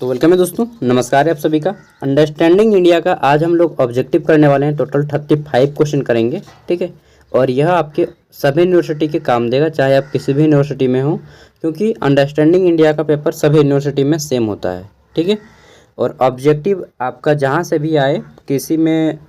तो वेलकम है दोस्तों, नमस्कार है आप सभी का। अंडरस्टैंडिंग इंडिया का आज हम लोग ऑब्जेक्टिव करने वाले हैं। टोटल 35 क्वेश्चन करेंगे, ठीक है। और यह आपके सभी यूनिवर्सिटी के काम देगा, चाहे आप किसी भी यूनिवर्सिटी में हो, क्योंकि अंडरस्टैंडिंग इंडिया का पेपर सभी यूनिवर्सिटी में सेम होता है, ठीक है। और ऑब्जेक्टिव आपका जहाँ से भी आए, किसी में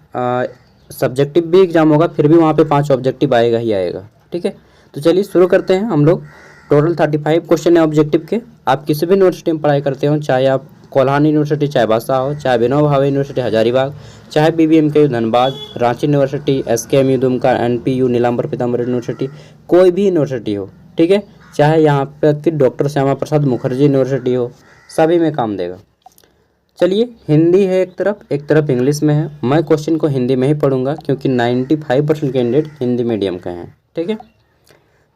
सब्जेक्टिव भी एग्जाम होगा, फिर भी वहाँ पे 5 ऑब्जेक्टिव आएगा ही आएगा, ठीक है। तो चलिए शुरू करते हैं हम लोग। टोटल 35 क्वेश्चन है ऑब्जेक्टिव के। आप किसी भी यूनिवर्सिटी में पढ़ाई करते हो, चाहे आप कोल्हान यूनिवर्सिटी चाईबासा हो, चाहे विनोबा भावे यूनिवर्सिटी हजारीबाग, चाहे BBMKU Dhanbad, Ranchi university, SKMU Dumka, NPU Nilamber Pitamber university, कोई भी यूनिवर्सिटी हो, ठीक है। चाहे यहाँ पर कि डॉक्टर श्यामा प्रसाद मुखर्जी यूनिवर्सिटी हो, सभी में काम देगा। चलिए, हिंदी है एक तरफ इंग्लिश में है। मैं क्वेश्चन को हिंदी में ही पढ़ूंगा क्योंकि 95% कैंडिडेट हिंदी मीडियम के हैं, ठीक है।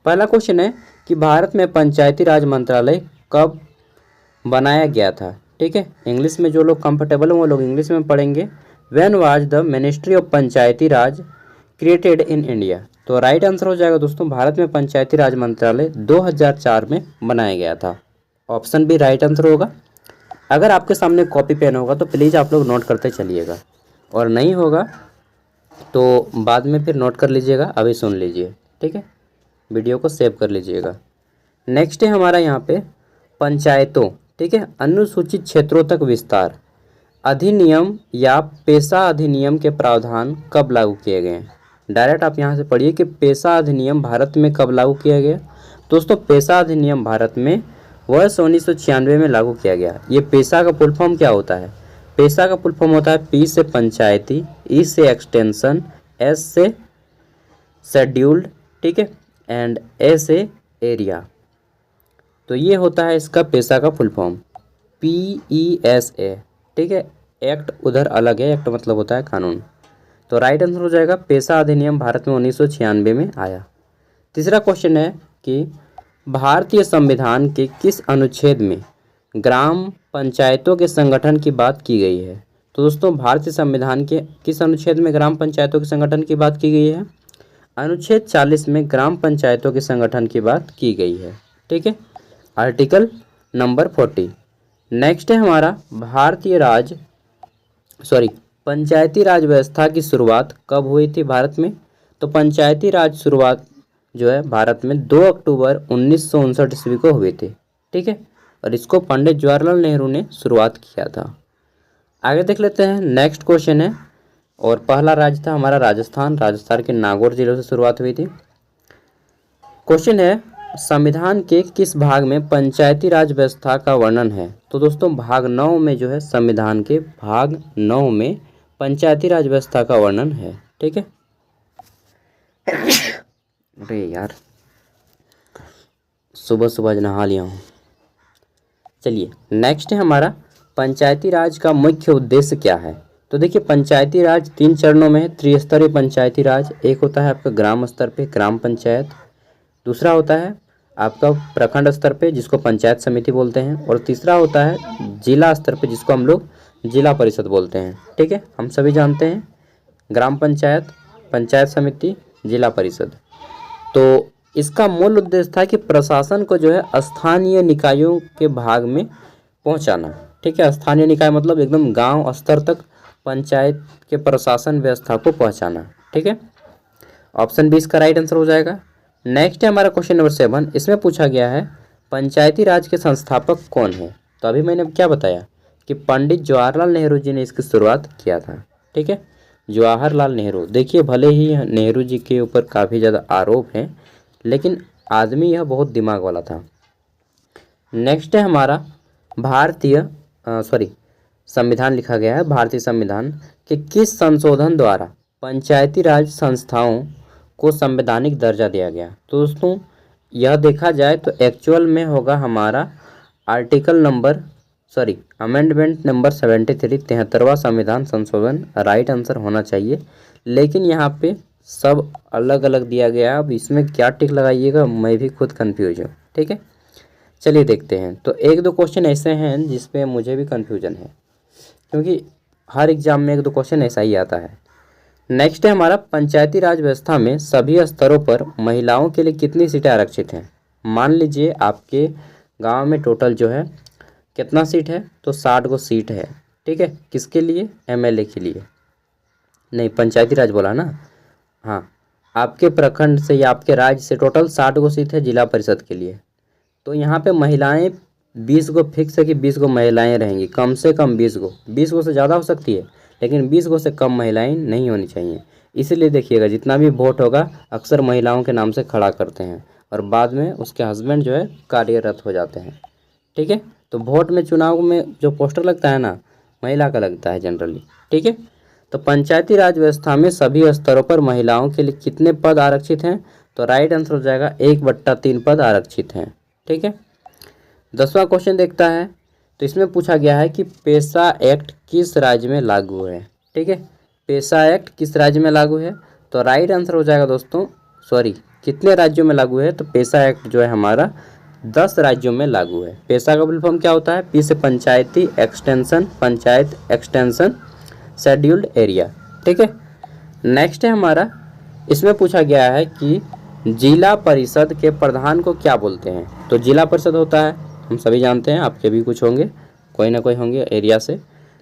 पहला क्वेश्चन है कि भारत में पंचायती राज मंत्रालय कब बनाया गया था, ठीक है। इंग्लिश में जो लोग कंफर्टेबल हैं वो लोग इंग्लिश में पढ़ेंगे। When was the ministry of Panchayati Raj created in India. तो राइट आंसर हो जाएगा दोस्तों, भारत में पंचायती राज मंत्रालय 2004 में बनाया गया था। ऑप्शन बी राइट आंसर होगा। अगर आपके सामने कॉपी पेन होगा तो प्लीज़ आप लोग नोट करते चलिएगा, और नहीं होगा तो बाद में फिर नोट कर लीजिएगा। अभी सुन लीजिए, ठीक है, वीडियो को सेव कर लीजिएगा। नेक्स्ट है हमारा यहाँ पे पंचायतों, ठीक है, अनुसूचित क्षेत्रों तक विस्तार अधिनियम या पेशा अधिनियम के प्रावधान कब लागू किए गए हैं। डायरेक्ट आप यहाँ से पढ़िए कि पेशा अधिनियम भारत में कब लागू किया गया। दोस्तों, पेशा अधिनियम भारत में वर्ष 1996 में लागू किया गया। ये पेशा का फुल फॉर्म क्या होता है? पेशा का फुल फॉर्म होता है P से पंचायती, E से एक्सटेंशन, S से शेड्यूल्ड, ठीक है, एंड A से एरिया। तो ये होता है इसका पेशा का फुल फॉर्म PESA, ठीक है। एक्ट उधर अलग है, एक्ट मतलब होता है कानून। तो राइट आंसर हो जाएगा पेशा अधिनियम भारत में 1996 में आया। तीसरा क्वेश्चन है कि भारतीय संविधान के किस अनुच्छेद में ग्राम पंचायतों के संगठन की बात की गई है। तो दोस्तों, भारतीय संविधान के किस अनुच्छेद में ग्राम पंचायतों के संगठन की बात की गई है? अनुच्छेद 40 में ग्राम पंचायतों के संगठन की बात की गई है, ठीक है, आर्टिकल नंबर 40। नेक्स्ट है हमारा पंचायती राज व्यवस्था की शुरुआत कब हुई थी भारत में। तो पंचायती राज शुरुआत जो है भारत में 2 अक्टूबर 1959 ईस्वी को हुए थे, ठीक है, और इसको पंडित जवाहरलाल नेहरू ने शुरुआत किया था। आगे देख लेते हैं। नेक्स्ट क्वेश्चन है, और पहला राज्य था हमारा राजस्थान के नागौर जिले से शुरुआत हुई थी। क्वेश्चन है, संविधान के किस भाग में पंचायती राज व्यवस्था का वर्णन है। तो दोस्तों, भाग 9 में जो है, संविधान के भाग 9 में पंचायती राज व्यवस्था का वर्णन है, ठीक है। अरे यार, सुबह सुबह नहा लिया हूँ। चलिए, नेक्स्ट है हमारा पंचायती राज का मुख्य उद्देश्य क्या है। तो देखिए, पंचायती राज 3 चरणों में है। त्रिस्तरीय पंचायती राज, एक होता है आपका ग्राम स्तर पे ग्राम पंचायत, दूसरा होता है आपका प्रखंड स्तर पे जिसको पंचायत समिति बोलते हैं, और तीसरा होता है जिला स्तर पे जिसको हम लोग जिला परिषद बोलते हैं, ठीक है। हम सभी जानते हैं ग्राम पंचायत, पंचायत समिति, जिला परिषद। तो इसका मूल उद्देश्य था कि प्रशासन को जो है स्थानीय निकायों के भाग में पहुंचाना, ठीक है। स्थानीय निकाय मतलब एकदम गांव स्तर तक पंचायत के प्रशासन व्यवस्था को पहुंचाना, ठीक है। ऑप्शन बी इसका राइट आंसर हो जाएगा। नेक्स्ट है हमारा क्वेश्चन नंबर 7। इसमें पूछा गया है पंचायती राज के संस्थापक कौन है। तो अभी मैंने क्या बताया कि पंडित जवाहरलाल नेहरू जी ने इसकी शुरुआत किया था, ठीक है। जवाहरलाल नेहरू, देखिए भले ही नेहरू जी के ऊपर काफ़ी ज़्यादा आरोप हैं, लेकिन आदमी यह बहुत दिमाग वाला था। नेक्स्ट है हमारा संविधान लिखा गया है। भारतीय संविधान के किस संशोधन द्वारा पंचायती राज संस्थाओं को संवैधानिक दर्जा दिया गया। तो दोस्तों, यह देखा जाए तो एक्चुअल में होगा हमारा अमेंडमेंट नंबर 73, 73वां संविधान संशोधन राइट आंसर होना चाहिए। लेकिन यहाँ पे सब अलग अलग दिया गया है। अब इसमें क्या टिक लगाइएगा, मैं भी खुद कंफ्यूज हूँ, ठीक है। चलिए देखते हैं। तो 1-2 क्वेश्चन ऐसे हैं जिसपे मुझे भी कंफ्यूजन है, क्योंकि हर एग्जाम में 1-2 क्वेश्चन ऐसा ही आता है। नेक्स्ट है हमारा पंचायती राज व्यवस्था में सभी स्तरों पर महिलाओं के लिए कितनी सीटें आरक्षित हैं। मान लीजिए आपके गांव में टोटल जो है कितना सीट है, तो 60 को सीट है, ठीक है। किसके लिए, एमएलए के लिए, नहीं पंचायती राज बोला ना, हाँ आपके प्रखंड से या आपके राज्य से टोटल 60 को सीट है जिला परिषद के लिए। तो यहाँ पे महिलाएं 20 को फिक्स है कि 20 को महिलाएं रहेंगी, कम से कम 20 को, 20 को से ज़्यादा हो सकती है लेकिन 20 को से कम महिलाएं नहीं होनी चाहिए। इसीलिए देखिएगा जितना भी वोट होगा अक्सर महिलाओं के नाम से खड़ा करते हैं और बाद में उसके हस्बैंड जो है कार्यरत हो जाते हैं, ठीक है। तो वोट में, चुनाव में जो पोस्टर लगता है ना, महिला का लगता है जनरली, ठीक है। तो पंचायती राज व्यवस्था में सभी स्तरों पर महिलाओं के लिए कितने पद आरक्षित हैं, तो राइट आंसर हो जाएगा 1/3 पद आरक्षित हैं, ठीक है। 10वां क्वेश्चन देखता है, तो इसमें पूछा गया है कि पेशा एक्ट किस राज्य में लागू है, ठीक है। पेशा एक्ट किस राज्य में लागू है, तो राइट आंसर हो जाएगा दोस्तों, सॉरी कितने राज्यों में लागू है, तो पेशा एक्ट जो है हमारा 10 राज्यों में लागू है। पेशा का फुल फॉर्म क्या होता है, पी से पंचायती extension, panchayat extension scheduled area, ठीक है। नेक्स्ट है हमारा, इसमें पूछा गया है कि जिला परिषद के प्रधान को क्या बोलते हैं, तो जिला परिषद होता है, हम सभी जानते हैं, आपके भी कुछ होंगे, कोई ना कोई होंगे एरिया से,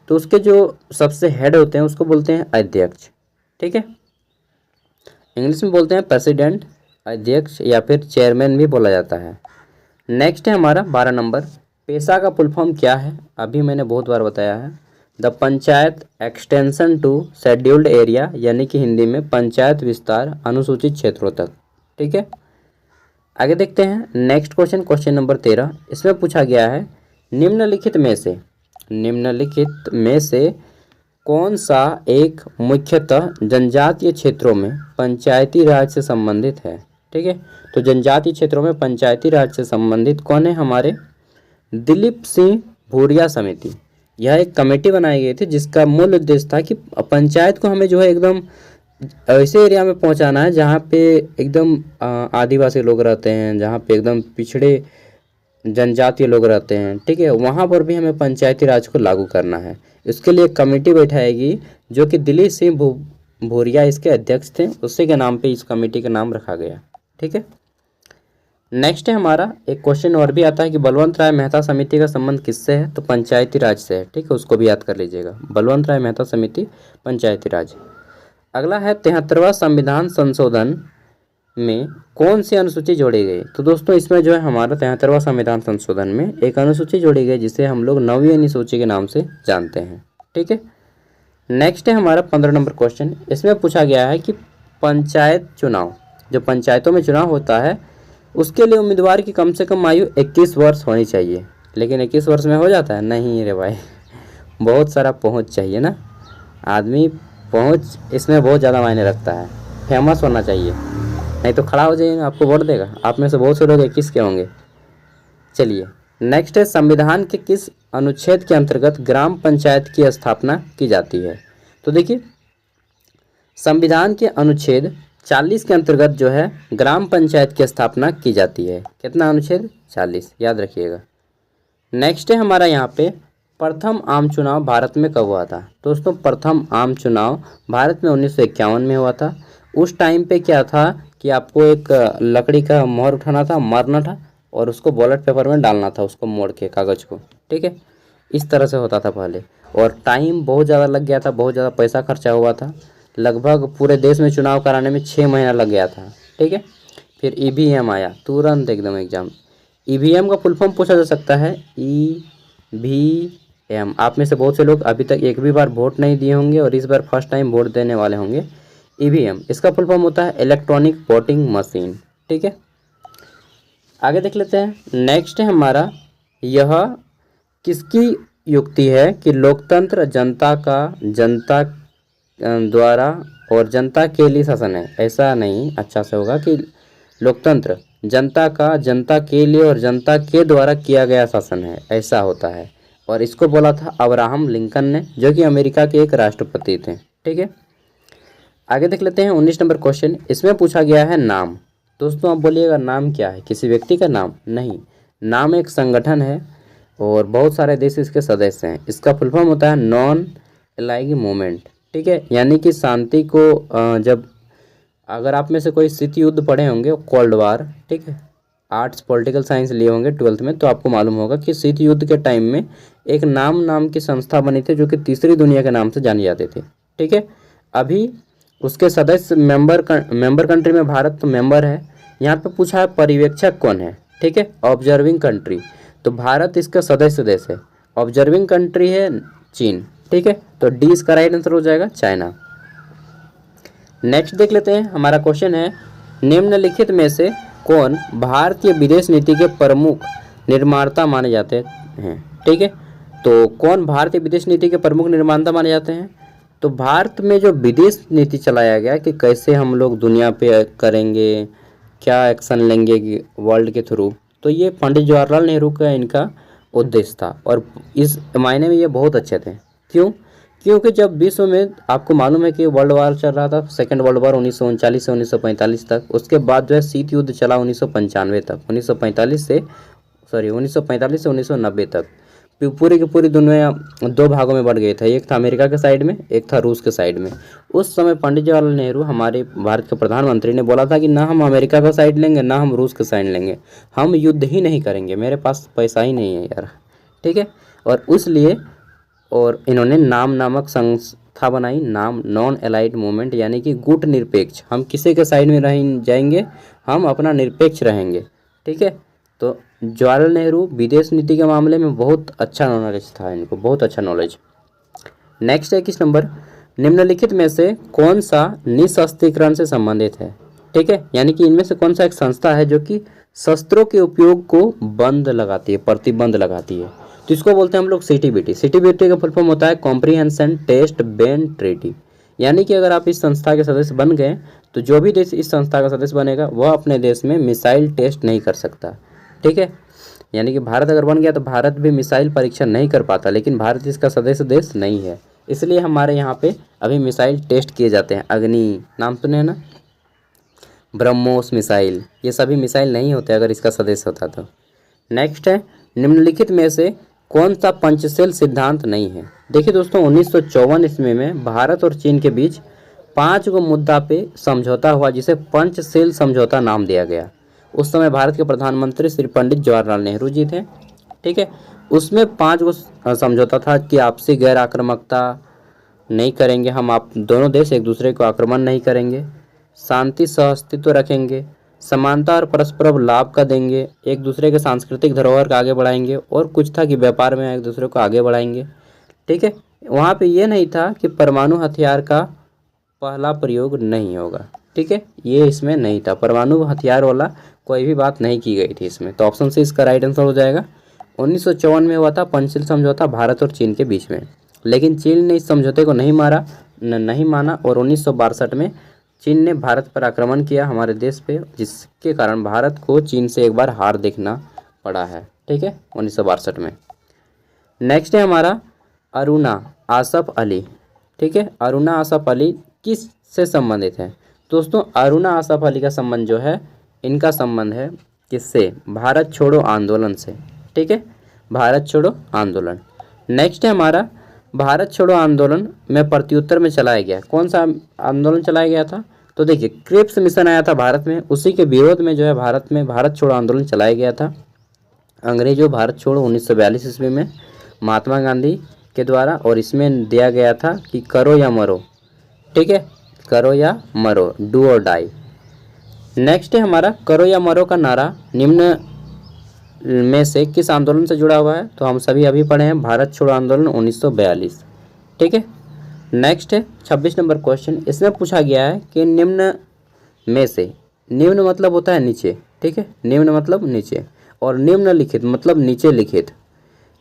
तो उसके जो सबसे हेड होते हैं उसको बोलते हैं अध्यक्ष, ठीक है। इंग्लिश में बोलते हैं प्रेसिडेंट, अध्यक्ष या फिर चेयरमैन भी बोला जाता है। नेक्स्ट है हमारा 12 नंबर, पेशा का फुल फॉर्म क्या है, अभी मैंने बहुत बार बताया है, the panchayat extension to scheduled area, यानी कि हिंदी में पंचायत विस्तार अनुसूचित क्षेत्रों तक, ठीक है। आगे देखते हैं नेक्स्ट क्वेश्चन, क्वेश्चन नंबर 13, इसमें पूछा गया है निम्नलिखित में से कौन सा एक मुख्यतः जनजातीय क्षेत्रों में पंचायती राज से संबंधित है, ठीक है। तो जनजातीय क्षेत्रों में पंचायती राज से संबंधित कौन है, हमारे दिलीप सिंह भूरिया समिति। यह एक कमेटी बनाई गई थी जिसका मूल उद्देश्य था कि पंचायत को हमें जो है एकदम ऐसे एरिया में पहुंचाना है जहाँ पे एकदम आदिवासी लोग रहते हैं, जहाँ पे एकदम पिछड़े जनजातीय लोग रहते हैं, ठीक है, वहाँ पर भी हमें पंचायती राज को लागू करना है। इसके लिए एक कमेटी बैठाएगी जो कि दिलीप सिंह भूरिया इसके अध्यक्ष थे, उसी के नाम पे इस कमेटी का नाम रखा गया, ठीक है। नेक्स्ट है हमारा एक क्वेश्चन और भी आता है कि बलवंत राय मेहता समिति का संबंध किससे है, तो पंचायती राज से है, ठीक है, उसको भी याद कर लीजिएगा, बलवंत राय मेहता समिति पंचायती राज। अगला है 73वां संविधान संशोधन में कौन सी अनुसूची जोड़ी गई, तो दोस्तों इसमें जो है हमारा 73वां संविधान संशोधन में एक अनुसूची जोड़ी गई जिसे हम लोग 9वीं अनुसूची के नाम से जानते हैं, ठीक है। नेक्स्ट है हमारा 15 नंबर क्वेश्चन, इसमें पूछा गया है कि पंचायत चुनाव, जो पंचायतों में चुनाव होता है उसके लिए उम्मीदवार की कम से कम आयु 21 वर्ष होनी चाहिए, लेकिन 21 वर्ष में हो जाता है, नहीं रे भाई, बहुत सारा पहुँच चाहिए ना, आदमी पहुँच इसमें बहुत ज़्यादा मायने रखता है, फेमस होना चाहिए, नहीं तो खड़ा हो जाइएगा आपको वोट देगा, आप में से बहुत से लोग 21 के होंगे। चलिए नेक्स्ट है संविधान के किस अनुच्छेद के अंतर्गत ग्राम पंचायत की स्थापना की जाती है, तो देखिए संविधान के अनुच्छेद 40 के अंतर्गत जो है ग्राम पंचायत की स्थापना की जाती है, कितना अनुच्छेद 40, याद रखिएगा। नेक्स्ट है हमारा यहाँ पे प्रथम आम चुनाव भारत में कब हुआ था, दोस्तों प्रथम आम चुनाव भारत में 1951 में हुआ था। उस टाइम पे क्या था कि आपको एक लकड़ी का मोहर उठाना था, मारना था और उसको बैलेट पेपर में डालना था, उसको मोड़ के कागज़ को, ठीक है, इस तरह से होता था पहले, और टाइम बहुत ज़्यादा लग गया था, बहुत ज़्यादा पैसा खर्चा हुआ था, लगभग पूरे देश में चुनाव कराने में 6 महीना लग गया था, ठीक है। फिर ईवीएम आया तुरंत एकदम एग्जाम, ईवीएम का फुल फॉर्म पूछा जा सकता है, ईवीएम, आप में से बहुत से लोग अभी तक एक भी बार वोट नहीं दिए होंगे और इस बार फर्स्ट टाइम वोट देने वाले होंगे। ईवीएम इसका फुल फॉर्म होता है इलेक्ट्रॉनिक वोटिंग मशीन, ठीक है। आगे देख लेते हैं, नेक्स्ट है हमारा, यह किसकी युक्ति है कि लोकतंत्र जनता द्वारा और जनता के लिए शासन है, ऐसा नहीं, अच्छा से होगा कि लोकतंत्र जनता के लिए और जनता के द्वारा किया गया शासन है, ऐसा होता है, और इसको बोला था अब्राहम लिंकन ने, जो कि अमेरिका के एक राष्ट्रपति थे, ठीक है। आगे देख लेते हैं 19 नंबर क्वेश्चन, इसमें पूछा गया है नाम, दोस्तों आप बोलिएगा नाम क्या है, किसी व्यक्ति का नाम नहीं, नाम एक संगठन है और बहुत सारे देश इसके सदस्य हैं, इसका फुल फॉर्म होता है नॉन एलाइग मूवमेंट, ठीक है, यानी कि शांति को जब, अगर आप में से कोई शीत युद्ध पढ़े होंगे कोल्ड वार, ठीक है, आर्ट्स पॉलिटिकल साइंस लिए होंगे 12th में, तो आपको मालूम होगा कि शीत युद्ध के टाइम में एक नाम की संस्था बनी थी जो कि तीसरी दुनिया के नाम से जानी जाती थी। ठीक है, अभी उसके सदस्य मेंबर कंट्री में भारत तो मेंबर है। यहाँ पे पूछा है पर्यवेक्षक कौन है। ठीक है, ऑब्जर्विंग कंट्री, तो भारत इसका सदस्य देश है। ऑब्जर्विंग कंट्री है चीन। ठीक है, तो डी इसका राइट आंसर हो जाएगा, चाइना। नेक्स्ट देख लेते हैं, हमारा क्वेश्चन है निम्नलिखित में से कौन भारतीय विदेश नीति के प्रमुख निर्माता माने जाते हैं। ठीक है, तो कौन भारतीय विदेश नीति के प्रमुख निर्माता माने जाते हैं। तो भारत में जो विदेश नीति चलाया गया कि कैसे हम लोग दुनिया पे करेंगे, क्या एक्शन लेंगे वर्ल्ड के थ्रू, तो ये पंडित जवाहरलाल नेहरू का इनका उद्देश्य था और इस मायने में ये बहुत अच्छे थे। क्यों? क्योंकि जब विश्व में आपको मालूम है कि वर्ल्ड वार चल रहा था, सेकेंड वर्ल्ड वार 1939 से 1945 तक, उसके बाद जो है शीत युद्ध चला 1995 तक, 1945 से 1990 तक। पूरी की पूरी दुनिया दो भागों में बढ़ गए थे, एक था अमेरिका के साइड में, एक था रूस के साइड में। उस समय पंडित जवाहरलाल नेहरू हमारे भारत के प्रधानमंत्री ने बोला था कि ना हम अमेरिका का साइड लेंगे ना हम रूस का साइड लेंगे, हम युद्ध ही नहीं करेंगे, मेरे पास पैसा ही नहीं है यार। ठीक है, और इसलिए और इन्होंने नाम नामक संस्था बनाई, नाम नॉन एलाइड मूवमेंट, यानी कि गुट निरपेक्ष, हम किसी के साइड में रह जाएंगे, हम अपना निरपेक्ष रहेंगे। ठीक है, तो जवाहरलाल नेहरू विदेश नीति के मामले में बहुत अच्छा नॉलेज था, इनको बहुत अच्छा नॉलेज। नेक्स्ट है किस नंबर, निम्नलिखित में से कौन सा निशस्त्रीकरण से संबंधित है। ठीक है, यानी कि इनमें से कौन सा एक संस्था है जो कि शस्त्रों के उपयोग को बंद लगाती है, प्रतिबंध लगाती है। तो इसको बोलते हैं हम लोग सीटीबीटी। सीटीबीटी का फुल फॉर्म होता है कॉम्प्रिहेंशन टेस्ट बैन ट्रीटी, यानी कि अगर आप इस संस्था के सदस्य बन गए तो जो भी देश इस संस्था का सदस्य बनेगा वह अपने देश में मिसाइल टेस्ट नहीं कर सकता। ठीक है, यानी कि भारत अगर बन गया तो भारत भी मिसाइल परीक्षण नहीं कर पाता, लेकिन भारत इसका सदस्य देश नहीं है, इसलिए हमारे यहाँ पे अभी मिसाइल टेस्ट किए जाते हैं। अग्नि नाम सुने हैं ना, ब्रह्मोस मिसाइल, ये सभी मिसाइल नहीं होते अगर इसका सदस्य होता तो। नेक्स्ट है निम्नलिखित में से कौन सा पंचशील सिद्धांत नहीं है। देखिए दोस्तों, 1954 ईस्वी में भारत और चीन के बीच 5 गो मुद्दा पे समझौता हुआ जिसे पंचशील समझौता नाम दिया गया। उस समय भारत के प्रधानमंत्री श्री पंडित जवाहरलाल नेहरू जी थे। ठीक है, उसमें 5 गो समझौता था कि आपसी गैर आक्रामकता नहीं करेंगे, हम आप दोनों देश एक दूसरे को आक्रमण नहीं करेंगे, शांति सहअस्तित्व रखेंगे, समानता और परस्पर लाभ का देंगे, एक दूसरे के सांस्कृतिक धरोहर का आगे बढ़ाएंगे, और कुछ था कि व्यापार में एक दूसरे को आगे बढ़ाएंगे। ठीक है, वहाँ पे ये नहीं था कि परमाणु हथियार का पहला प्रयोग नहीं होगा। ठीक है, ये इसमें नहीं था, परमाणु हथियार वाला कोई भी बात नहीं की गई थी इसमें। तो ऑप्शन सी इसका राइट आंसर हो जाएगा। 1954 में हुआ था पंचशील समझौता भारत और चीन के बीच में, लेकिन चीन ने इस समझौते को नहीं माना और 1962 में चीन ने भारत पर आक्रमण किया, हमारे देश पे, जिसके कारण भारत को चीन से एक बार हार देखना पड़ा है। ठीक है, 1962 में। नेक्स्ट है हमारा अरुणा आसफ अली। ठीक है, अरुणा आसफ अली किस से संबंधित है। दोस्तों, अरुणा आसफ अली का संबंध जो है, इनका संबंध है किससे, भारत छोड़ो आंदोलन से। ठीक है, भारत छोड़ो आंदोलन। नेक्स्ट है हमारा भारत छोड़ो आंदोलन में प्रत्युत्तर में चलाया गया, कौन सा आंदोलन चलाया गया था। तो देखिए, क्रिप्स मिशन आया था भारत में, उसी के विरोध में जो है भारत में भारत छोड़ो आंदोलन चलाया गया था। अंग्रेजों भारत छोड़ो 1942 ईस्वी में महात्मा गांधी के द्वारा, और इसमें दिया गया था कि करो या मरो। ठीक है, करो या मरो, डू और डाई। नेक्स्ट है हमारा करो या मरो का नारा निम्न में से किस आंदोलन से जुड़ा हुआ है। तो हम सभी अभी पढ़े हैं, भारत छोड़ो आंदोलन 1942। ठीक है, नेक्स्ट है 26 नंबर क्वेश्चन। इसमें पूछा गया है कि निम्न में से, निम्न मतलब होता है नीचे। ठीक है, निम्न मतलब नीचे, और निम्नलिखित मतलब नीचे लिखित,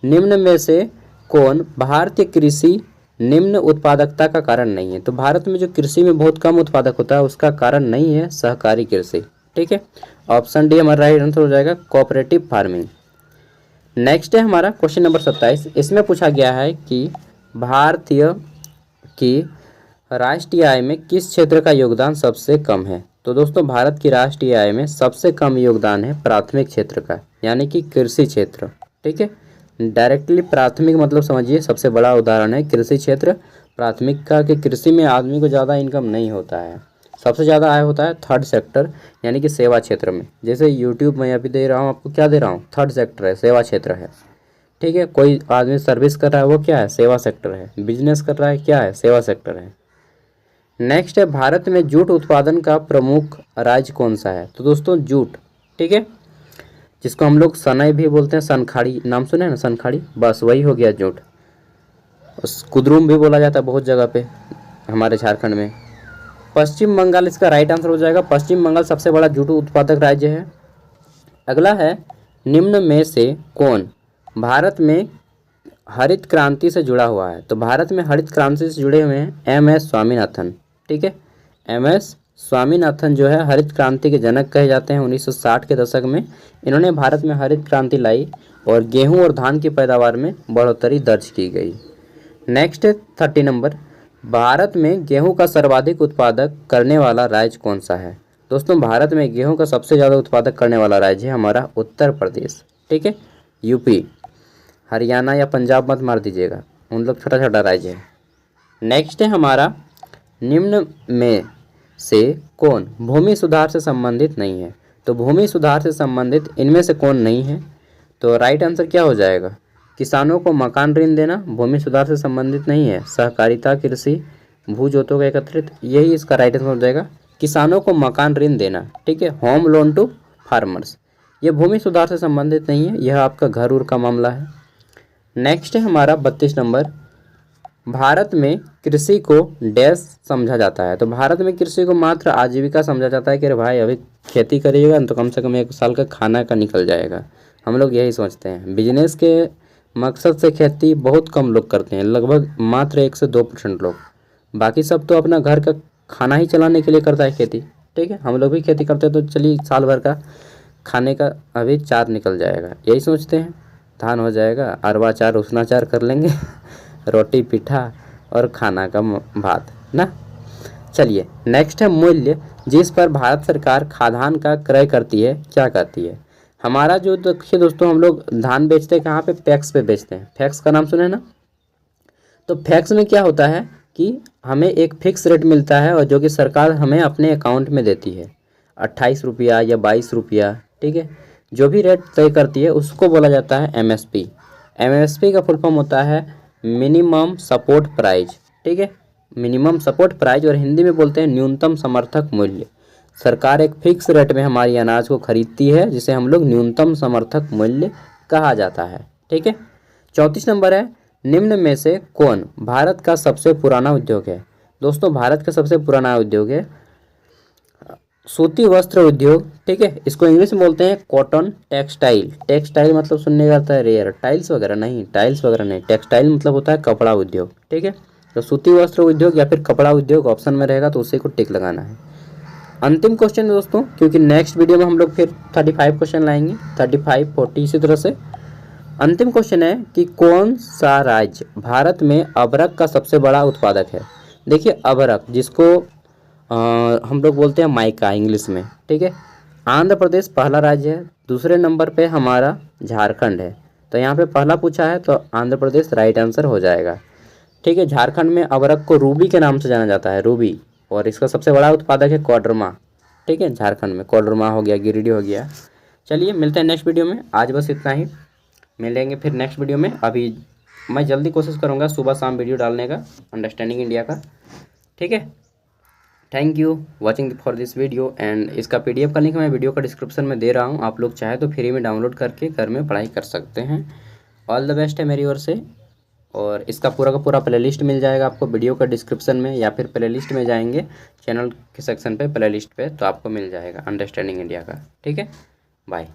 निम्न में से कौन भारतीय कृषि निम्न उत्पादकता का कारण नहीं है। तो भारत में जो कृषि में बहुत कम उत्पादक होता है उसका कारण नहीं है सहकारी कृषि। ठीक है, ऑप्शन डी हमारा राइट आंसर हो जाएगा, कोऑपरेटिव फार्मिंग। नेक्स्ट है हमारा क्वेश्चन नंबर 27। इसमें पूछा गया है कि भारतीय की राष्ट्रीय आय में किस क्षेत्र का योगदान सबसे कम है। तो दोस्तों, भारत की राष्ट्रीय आय में सबसे कम योगदान है प्राथमिक क्षेत्र का, यानी कि कृषि क्षेत्र। ठीक है, डायरेक्टली प्राथमिक मतलब समझिए, सबसे बड़ा उदाहरण है कृषि क्षेत्र। प्राथमिक का कि कृषि में आदमी को ज़्यादा इनकम नहीं होता है, सबसे ज़्यादा आय होता है थर्ड सेक्टर यानी कि सेवा क्षेत्र में। जैसे यूट्यूब में अभी दे रहा हूँ आपको, क्या दे रहा हूँ, थर्ड सेक्टर है, सेवा क्षेत्र है, ठीक है। कोई आदमी सर्विस कर रहा है वो क्या है, सेवा सेक्टर है। बिजनेस कर रहा है, क्या है, सेवा सेक्टर है। नेक्स्ट है भारत में जूट उत्पादन का प्रमुख राज्य कौन सा है। तो दोस्तों जूट, ठीक है, जिसको हम लोग सनई भी बोलते हैं, सनखाड़ी नाम सुने हैं ना, सनखाड़ी, बस वही हो गया जूट। कुद्रुम भी बोला जाता है बहुत जगह पे हमारे झारखंड में। पश्चिम बंगाल इसका राइट आंसर हो जाएगा। पश्चिम बंगाल सबसे बड़ा जूट उत्पादक राज्य है। अगला है निम्न में से कौन भारत में हरित क्रांति से जुड़ा हुआ है। तो भारत में हरित क्रांति से जुड़े हुए हैं MS स्वामीनाथन, ठीक है। MS स्वामीनाथन जो है हरित क्रांति के जनक कहे जाते हैं। 1960 के दशक में इन्होंने भारत में हरित क्रांति लाई और गेहूं और धान की पैदावार में बढ़ोतरी दर्ज की गई। नेक्स्ट है 30 नंबर, भारत में गेहूं का सर्वाधिक उत्पादक करने वाला राज्य कौन सा है। दोस्तों भारत में गेहूं का सबसे ज़्यादा उत्पादक करने वाला राज्य है हमारा उत्तर प्रदेश, ठीक है। यूपी, हरियाणा या पंजाब मत मार दीजिएगा, उन लोग छोटा छोटा राज्य है। नेक्स्ट है हमारा निम्न में से कौन भूमि सुधार से संबंधित नहीं है। तो भूमि सुधार से संबंधित इनमें से कौन नहीं है। तो राइट आंसर क्या हो जाएगा, किसानों को मकान ऋण देना भूमि सुधार से संबंधित नहीं है। सहकारिता, कृषि, भू जोतों का एकत्रित, यही इसका राइट आंसर हो जाएगा, किसानों को मकान ऋण देना, ठीक है। होम लोन टू फार्मर्स, ये भूमि सुधार से संबंधित नहीं है, यह आपका घर उर का मामला है। नेक्स्ट है हमारा 32 नंबर, भारत में कृषि को डैश समझा जाता है। तो भारत में कृषि को मात्र आजीविका समझा जाता है कि अरे भाई अभी खेती करिएगा तो कम से कम 1 साल का खाना का निकल जाएगा, हम लोग यही सोचते हैं। बिजनेस के मकसद से खेती बहुत कम लोग करते हैं, लगभग मात्र 1 से 2% लोग, बाकी सब तो अपना घर का खाना ही चलाने के लिए करता है खेती, ठीक है। हम लोग भी खेती करते हैं तो चलिए साल भर का खाने का अभी 4 निकल जाएगा, यही सोचते हैं। धान हो जाएगा, अरवा चार उसना चार कर लेंगे रोटी पिठा और खाना का भात ना। चलिए नेक्स्ट है मूल्य जिस पर भारत सरकार खाद्यान्न का क्रय करती है, क्या करती है। हमारा जो देखिए दोस्तों, हम लोग धान बेचते हैं कहाँ पे, पैक्स पे बेचते हैं। पैक्स का नाम सुने ना। तो पैक्स में क्या होता है कि हमें एक फिक्स रेट मिलता है और जो कि सरकार हमें अपने अकाउंट में देती है, 28 रुपया या 22 रुपया, ठीक है। जो भी रेट तय करती है उसको बोला जाता है MSP। MSP का फुल फॉर्म होता है मिनिमम सपोर्ट प्राइस, ठीक है, मिनिमम सपोर्ट प्राइस, और हिंदी में बोलते हैं न्यूनतम समर्थक मूल्य। सरकार एक फिक्स रेट में हमारी अनाज को खरीदती है जिसे हम लोग न्यूनतम समर्थक मूल्य कहा जाता है, ठीक है। 34 नंबर है, निम्न में से कौन भारत का सबसे पुराना उद्योग है। दोस्तों भारत का सबसे पुराना उद्योग है सूती वस्त्र उद्योग, ठीक है। इसको इंग्लिश में बोलते हैं कॉटन टेक्सटाइल। टेक्सटाइल मतलब सुनने का आता है रेयर, टाइल्स वगैरह नहीं, टाइल्स वगैरह नहीं, टेक्सटाइल मतलब होता है कपड़ा उद्योग, ठीक है। तो सूती वस्त्र उद्योग या फिर कपड़ा उद्योग ऑप्शन में रहेगा, तो उसी को टिक लगाना है। अंतिम क्वेश्चन है दोस्तों, क्योंकि नेक्स्ट वीडियो में हम लोग फिर 35 क्वेश्चन लाएंगे, 35, 40 इसी तरह से। अंतिम क्वेश्चन है कि कौन सा राज्य भारत में अबरक का सबसे बड़ा उत्पादक है। देखिए अबरक, जिसको हम लोग बोलते हैं माइका इंग्लिश में, ठीक है। आंध्र प्रदेश पहला राज्य है, दूसरे नंबर पे हमारा झारखंड है। तो यहाँ पे पहला पूछा है तो आंध्र प्रदेश राइट आंसर हो जाएगा, ठीक है। झारखंड में अबरक को रूबी के नाम से जाना जाता है, रूबी, और इसका सबसे बड़ा उत्पादक है कोडरमा, ठीक है। झारखंड में कोडरमा हो गया, गिरिडीह हो गया। चलिए मिलते हैं नेक्स्ट वीडियो में, आज बस इतना ही, मिलेंगे फिर नेक्स्ट वीडियो में। अभी मैं जल्दी कोशिश करूँगा सुबह शाम वीडियो डालने का अंडरस्टैंडिंग इंडिया का, ठीक है। Thank you watching for this video, and इसका PDF का लिंक मैं वीडियो का डिस्क्रिप्शन में दे रहा हूँ, आप लोग चाहे तो फ्री में डाउनलोड करके घर में पढ़ाई कर सकते हैं। ऑल द बेस्ट है मेरी ओर से। और इसका पूरा का पूरा प्लेलिस्ट मिल जाएगा आपको वीडियो का डिस्क्रिप्शन में, या फिर प्लेलिस्ट में जाएंगे चैनल के सेक्शन पे, प्लेलिस्ट पे, तो आपको मिल जाएगा अंडरस्टैंडिंग इंडिया का, ठीक है। बाय।